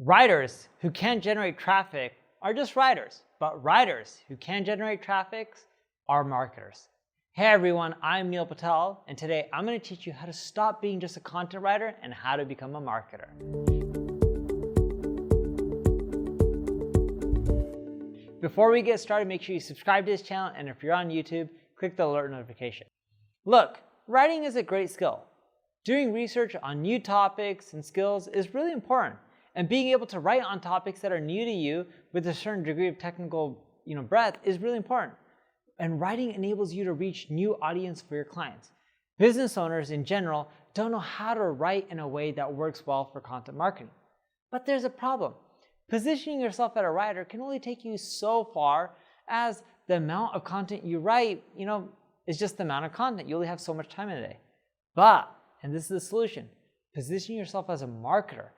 Writers who can't generate traffic are just writers, but writers who can generate traffic are marketers. Hey everyone, I'm Neil Patel, and today I'm going to teach you how to stop being just a content writer and how to become a marketer. Before we get started, make sure you subscribe to this channel, and if you're on YouTube, click the alert notification. Look, writing is a great skill. Doing research on new topics and skills is really important. And being able to write on topics that are new to you with a certain degree of technical breadth is really important. And writing enables you to reach new audience for your clients. Business owners in general don't know how to write in a way that works well for content marketing. But there's a problem. Positioning yourself as a writer can only take you so far, as the amount of content you write, is just the amount of content. You only have so much time in a day. But, and this is the solution, positioning yourself as a marketer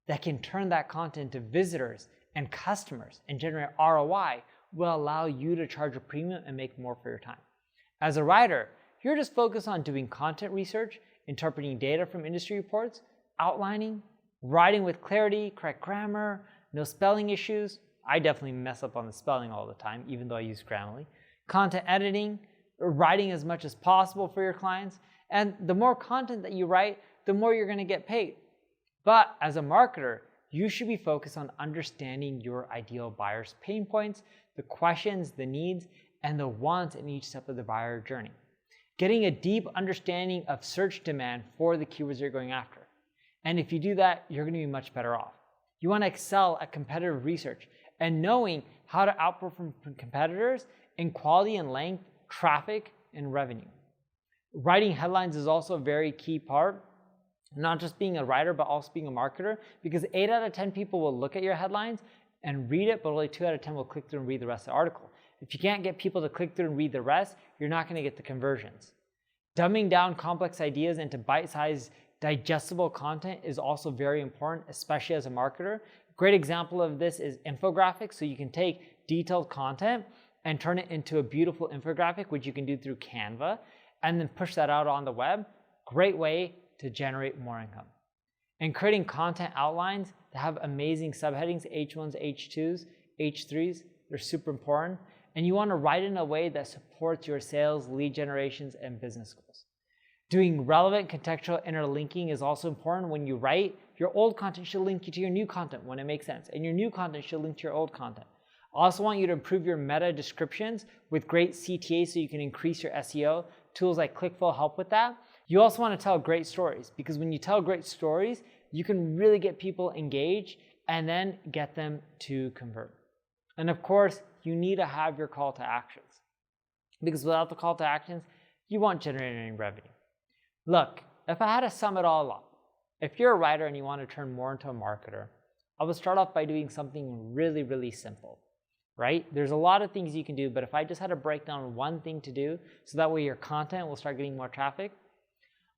that can turn that content to visitors and customers and generate ROI will allow you to charge a premium and make more for your time. As a writer, you're just focused on doing content research, interpreting data from industry reports, outlining, writing with clarity, correct grammar, no spelling issues. I definitely mess up on the spelling all the time, even though I use Grammarly. Content editing, writing as much as possible for your clients. And the more content that you write, the more you're going to get paid. But as a marketer, you should be focused on understanding your ideal buyer's pain points, the questions, the needs, and the wants in each step of the buyer journey. Getting a deep understanding of search demand for the keywords you're going after. And if you do that, you're going to be much better off. You want to excel at competitive research and knowing how to outperform competitors in quality and length, traffic, and revenue. Writing headlines is also a very key part. Not just being a writer, but also being a marketer, because 8 out of 10 people will look at your headlines and read it, but only 2 out of 10 will click through and read the rest of the article. If you can't get people to click through and read the rest, you're not going to get the conversions. Dumbing down complex ideas into bite-sized, digestible content is also very important, especially as a marketer. A great example of this is infographics. So you can take detailed content and turn it into a beautiful infographic, which you can do through Canva, and then push that out on the web. Great way to generate more income. And creating content outlines that have amazing subheadings, H1s, H2s, H3s, they're super important. And you want to write in a way that supports your sales, lead generations, and business goals. Doing relevant contextual interlinking is also important. When you write, your old content should link you to your new content when it makes sense. And your new content should link to your old content. I also want you to improve your meta descriptions with great CTA so you can increase your SEO. Tools like ClickFull help with that. You also want to tell great stories, because when you tell great stories, you can really get people engaged and then get them to convert. And of course, you need to have your call to actions, because without the call to actions, you won't generate any revenue. Look, if I had to sum it all up, if you're a writer and you want to turn more into a marketer, I would start off by doing something really, really simple, right? There's a lot of things you can do, but if I just had to break down one thing to do so that way your content will start getting more traffic,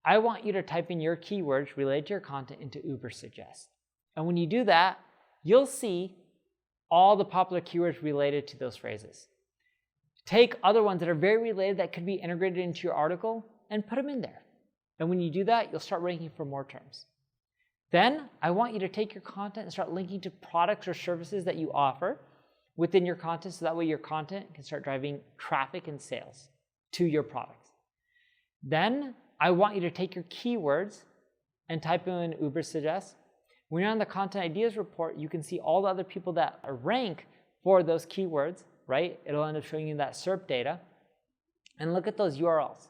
I want you to type in your keywords related to your content into Ubersuggest. And when you do that, you'll see all the popular keywords related to those phrases. Take other ones that are very related that could be integrated into your article and put them in there. And when you do that, you'll start ranking for more terms. Then I want you to take your content and start linking to products or services that you offer within your content, so that way your content can start driving traffic and sales to your products. Then I want you to take your keywords and type them in Ubersuggest. When you're on the content ideas report, you can see all the other people that rank for those keywords, right? It'll end up showing you that SERP data. And look at those URLs.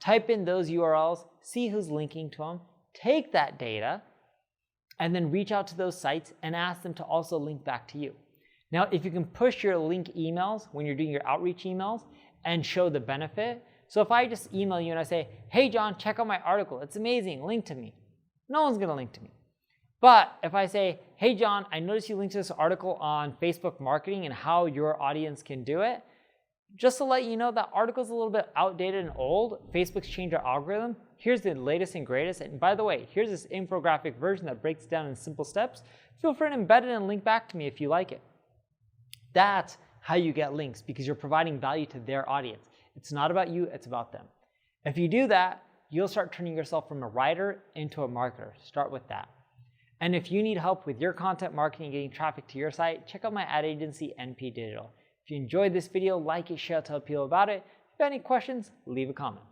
Type in those URLs, see who's linking to them, take that data, and then reach out to those sites and ask them to also link back to you. Now, if you can push your link emails when you're doing your outreach emails and show the benefit. So if I just email you and I say, hey John, check out my article, it's amazing, link to me. No one's gonna link to me. But if I say, hey John, I noticed you linked to this article on Facebook marketing and how your audience can do it, just to let you know that article's a little bit outdated and old. Facebook's changed our algorithm. Here's the latest and greatest. And by the way, here's this infographic version that breaks it down in simple steps. Feel free to embed it and link back to me if you like it. That's how you get links, because you're providing value to their audience. It's not about you, it's about them. If you do that, you'll start turning yourself from a writer into a marketer. Start with that. And if you need help with your content marketing and getting traffic to your site, check out my ad agency, NP Digital. If you enjoyed this video, like it, share it, tell people about it. If you have any questions, leave a comment.